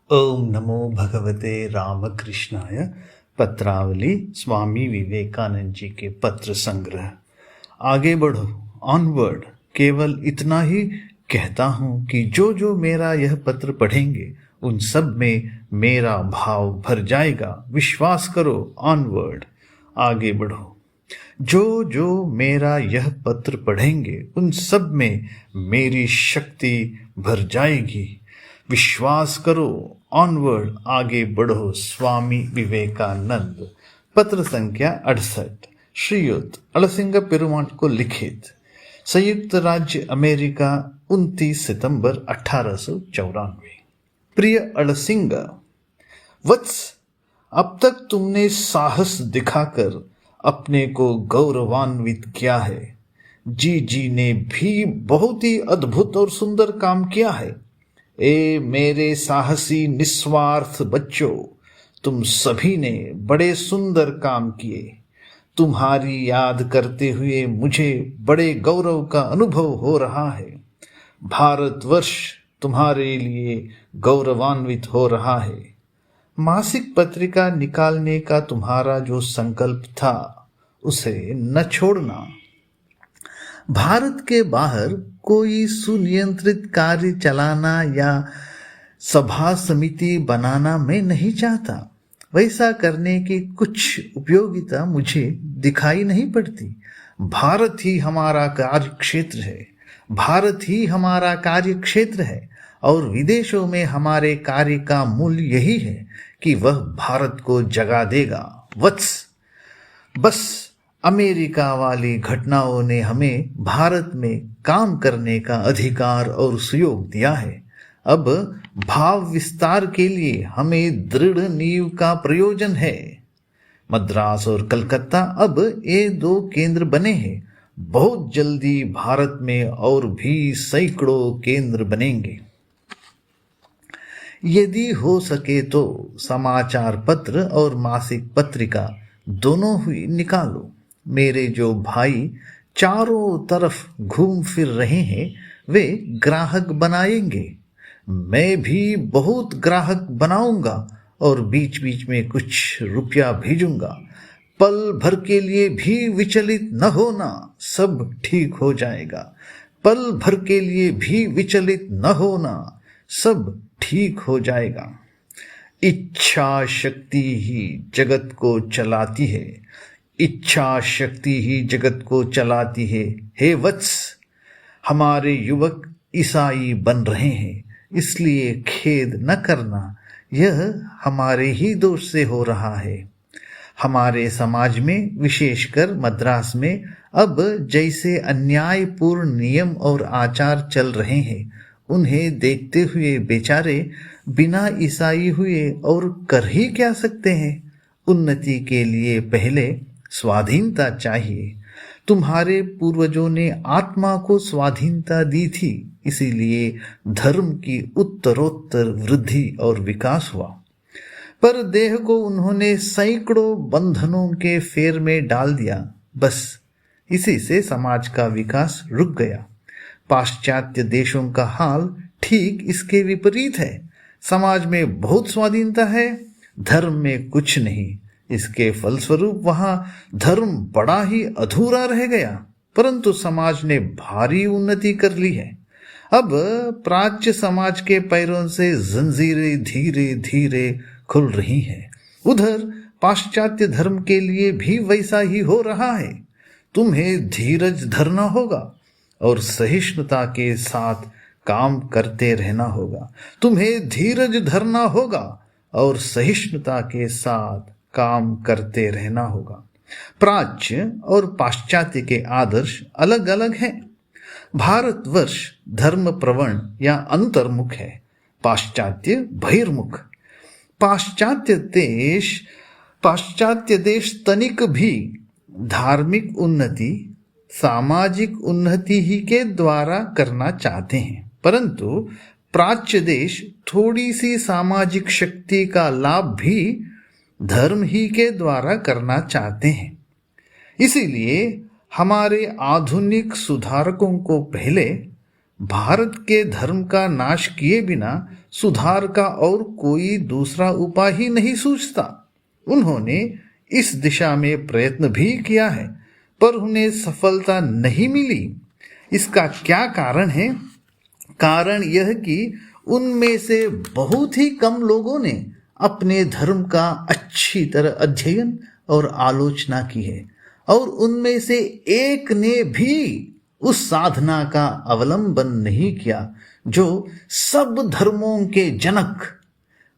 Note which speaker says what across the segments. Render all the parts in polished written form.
Speaker 1: ओम नमो भगवते रामकृष्णाय। पत्रावली स्वामी विवेकानंद जी के पत्र संग्रह। आगे बढ़ो, ऑनवर्ड। केवल इतना ही कहता हूँ कि जो जो मेरा यह पत्र पढ़ेंगे उन सब में मेरा भाव भर जाएगा। विश्वास करो, ऑनवर्ड। आगे बढ़ो। जो जो मेरा यह पत्र पढ़ेंगे उन सब में मेरी शक्ति भर जाएगी। विश्वास करो, ऑनवर्ड। आगे बढ़ो। स्वामी विवेकानंद। पत्र संख्या 68। श्रीयुत अड़सिंगा पेरुमाल को लिखित, संयुक्त राज्य अमेरिका, 29 सितंबर 1894। प्रिय अड़सिंगा वत्स, अब तक तुमने साहस दिखाकर अपने को गौरवान्वित किया है। जी ने भी बहुत ही अद्भुत और सुंदर काम किया है। ए मेरे साहसी निस्वार्थ बच्चों, तुम सभी ने बड़े सुंदर काम किए। तुम्हारी याद करते हुए मुझे बड़े गौरव का अनुभव हो रहा है। भारतवर्ष तुम्हारे लिए गौरवान्वित हो रहा है। मासिक पत्रिका निकालने का तुम्हारा जो संकल्प था उसे न छोड़ना। भारत के बाहर कोई सुनियंत्रित कार्य चलाना या सभा समिति बनाना मैं नहीं चाहता। वैसा करने की कुछ उपयोगिता मुझे दिखाई नहीं पड़ती। भारत ही हमारा कार्य क्षेत्र है। भारत ही हमारा कार्य क्षेत्र है और विदेशों में हमारे कार्य का मूल्य यही है कि वह भारत को जगा देगा। वत्स, बस अमेरिका वाली घटनाओं ने हमें भारत में काम करने का अधिकार और सुयोग दिया है। अब भाव विस्तार के लिए हमें दृढ़ नींव का प्रयोजन है। मद्रास और कलकत्ता अब ये दो केंद्र बने हैं। बहुत जल्दी भारत में और भी सैकड़ों केंद्र बनेंगे। यदि हो सके तो समाचार पत्र और मासिक पत्रिका दोनों ही निकालो। मेरे जो भाई चारों तरफ घूम फिर रहे हैं वे ग्राहक बनाएंगे। मैं भी बहुत ग्राहक बनाऊंगा और बीच बीच में कुछ रुपया भेजूंगा। पल भर के लिए भी विचलित न होना, सब ठीक हो जाएगा। पल भर के लिए भी विचलित न होना, सब ठीक हो जाएगा। इच्छा शक्ति ही जगत को चलाती है। इच्छा शक्ति ही जगत को चलाती है। हे वत्स, हमारे युवक ईसाई बन रहे हैं, इसलिए खेद न करना। यह हमारे ही दोष से हो रहा है। हमारे समाज में, विशेषकर मद्रास में, अब जैसे अन्यायपूर्ण नियम और आचार चल रहे हैं उन्हें देखते हुए बेचारे बिना ईसाई हुए और कर ही क्या सकते हैं। उन्नति के लिए पहले स्वाधीनता चाहिए। तुम्हारे पूर्वजों ने आत्मा को स्वाधीनता दी थी, इसीलिए धर्म की उत्तरोत्तर वृद्धि और विकास हुआ। पर देह को उन्होंने सैकड़ों बंधनों के फेर में डाल दिया। बस इसी से समाज का विकास रुक गया। पाश्चात्य देशों का हाल ठीक इसके विपरीत है। समाज में बहुत स्वाधीनता है, धर्म में कुछ नहीं। इसके फलस्वरूप वहां धर्म बड़ा ही अधूरा रह गया, परंतु समाज ने भारी उन्नति कर ली है। अब प्राच्य समाज के पैरों से जंजीरें धीरे धीरे खुल रही हैं। उधर पाश्चात्य धर्म के लिए भी वैसा ही हो रहा है। तुम्हें धीरज धरना होगा और सहिष्णुता के साथ काम करते रहना होगा। तुम्हें धीरज धरना होगा और सहिष्णुता के साथ काम करते रहना होगा। प्राच्य और पाश्चात्य के आदर्श अलग अलग हैं। भारतवर्ष धर्म प्रवण या अंतर्मुख है, पाश्चात्य बहिर्मुख। पाश्चात्य देश तनिक भी धार्मिक उन्नति, सामाजिक उन्नति ही के द्वारा करना चाहते हैं, परंतु प्राच्य देश थोड़ी सी सामाजिक शक्ति का लाभ भी धर्म ही के द्वारा करना चाहते हैं। इसीलिए हमारे आधुनिक सुधारकों को पहले भारत के धर्म का नाश किए बिना सुधार का और कोई दूसरा उपाय ही नहीं सूझता। उन्होंने इस दिशा में प्रयत्न भी किया है, पर उन्हें सफलता नहीं मिली। इसका क्या कारण है? कारण यह कि उनमें से बहुत ही कम लोगों ने अपने धर्म का अच्छी तरह अध्ययन और आलोचना की है, और उनमें से एक ने भी उस साधना का अवलंबन नहीं किया जो सब धर्मों के जनक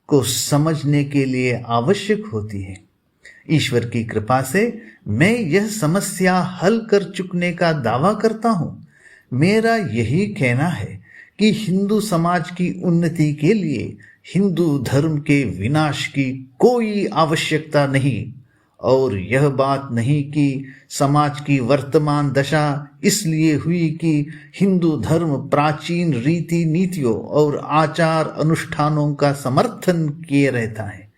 Speaker 1: को समझने के लिए आवश्यक होती है। ईश्वर की कृपा से मैं यह समस्या हल कर चुकने का दावा करता हूं। मेरा यही कहना है कि हिंदू समाज की उन्नति के लिए हिंदू धर्म के विनाश की कोई आवश्यकता नहीं, और यह बात नहीं कि समाज की वर्तमान दशा इसलिए हुई कि हिंदू धर्म प्राचीन रीति नीतियों और आचार अनुष्ठानों का समर्थन किए रहता है,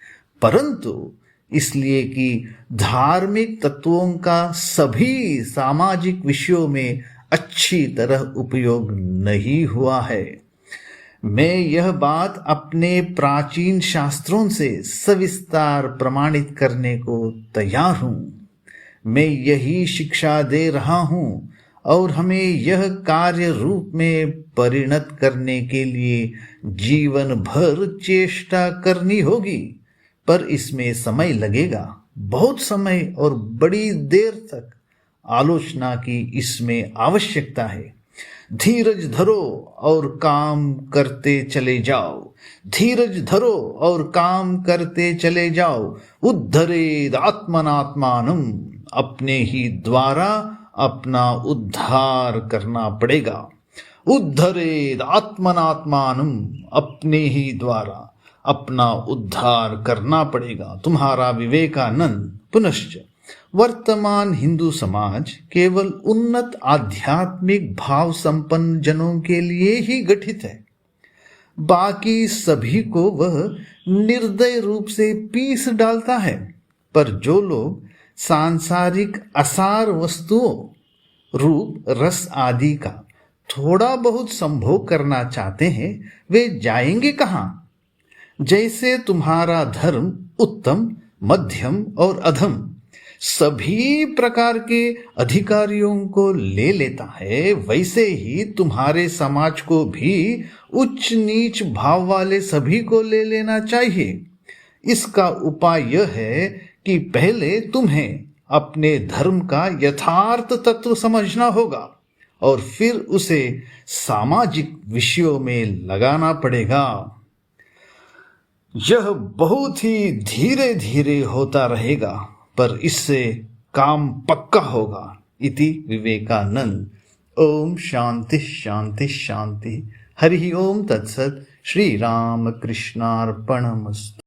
Speaker 1: परंतु इसलिए कि धार्मिक तत्वों का सभी सामाजिक विषयों में अच्छी तरह उपयोग नहीं हुआ है। मैं यह बात अपने प्राचीन शास्त्रों से सविस्तार प्रमाणित करने को तैयार हूं। मैं यही शिक्षा दे रहा हूं, और हमें यह कार्य रूप में परिणत करने के लिए जीवन भर चेष्टा करनी होगी। पर इसमें समय लगेगा, बहुत समय और बड़ी देर तक आलोचना की इसमें आवश्यकता है। धीरज धरो और काम करते चले जाओ, धीरज धरो और काम करते चले जाओ। उद्धरेद आत्मनात्मानम, अपने ही द्वारा अपना उद्धार करना पड़ेगा। उद्धरेद आत्मनात्मानम, अपने ही द्वारा अपना उद्धार करना पड़ेगा। तुम्हारा विवेकानंद। पुनश्च वर्तमान हिंदू समाज केवल उन्नत आध्यात्मिक भाव संपन्न जनों के लिए ही गठित है। बाकी सभी को वह निर्दय रूप से पीस डालता है। पर जो लोग सांसारिक असार वस्तुओं, रूप, रस आदि का थोड़ा बहुत संभोग करना चाहते हैं, वे जाएंगे कहाँ? जैसे तुम्हारा धर्म उत्तम, मध्यम और अधम सभी प्रकार के अधिकारियों को ले लेता है, वैसे ही तुम्हारे समाज को भी उच्च नीच भाव वाले सभी को ले लेना चाहिए। इसका उपाय यह है कि पहले तुम्हें अपने धर्म का यथार्थ तत्व समझना होगा, और फिर उसे सामाजिक विषयों में लगाना पड़ेगा। यह बहुत ही धीरे धीरे होता रहेगा, पर इससे काम पक्का होगा। इति विवेकानंद। ओम शांति शांति शांति। हरि ओम तत्सत। श्री राम कृष्णार्पणमस्तु।